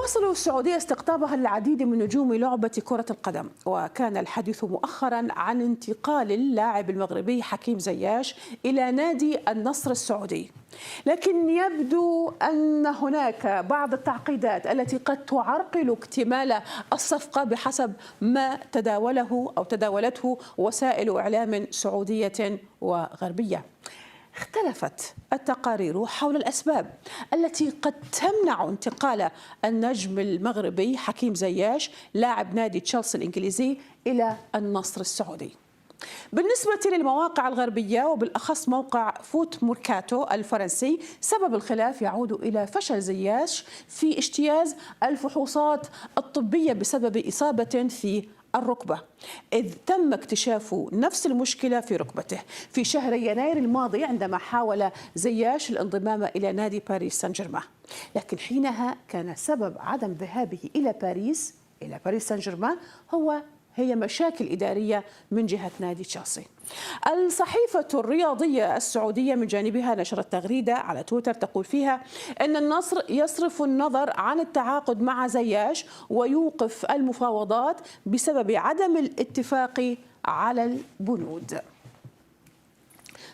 تواصل السعودية استقطابها العديد من نجوم لعبة كرة القدم، وكان الحديث مؤخرا عن انتقال اللاعب المغربي حكيم زياش إلى نادي النصر السعودي. لكن يبدو أن هناك بعض التعقيدات التي قد تعرقل اكتمال الصفقة بحسب ما تداولته وسائل إعلام سعودية وغربية. اختلفت التقارير حول الأسباب التي قد تمنع انتقال النجم المغربي حكيم زياش لاعب نادي تشيلسي الإنجليزي إلى النصر السعودي. بالنسبة للمواقع الغربية وبالأخص موقع فوت موركاتو الفرنسي، سبب الخلاف يعود إلى فشل زياش في اجتياز الفحوصات الطبية بسبب إصابة في الركبة، إذ تم اكتشاف نفس المشكلة في ركبته في شهر يناير الماضي عندما حاول زياش الانضمام إلى نادي باريس سان جيرمان. لكن حينها كان سبب عدم ذهابه إلى باريس سان جيرمان هي مشاكل إدارية من جهة نادي تشيلسي. الصحيفة الرياضية السعودية من جانبها نشرت تغريدة على تويتر تقول فيها أن النصر يصرف النظر عن التعاقد مع زياش ويوقف المفاوضات بسبب عدم الاتفاق على البنود.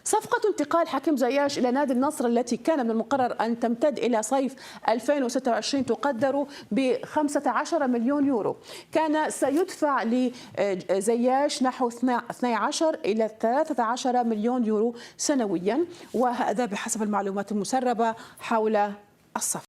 صفقة انتقال حكيم زياش إلى نادي النصر التي كان من المقرر أن تمتد إلى صيف 2026 تقدر ب 15 مليون يورو. كان سيدفع لزياش نحو 12 إلى 13 مليون يورو سنويا، وهذا بحسب المعلومات المسربة حول الصفقة.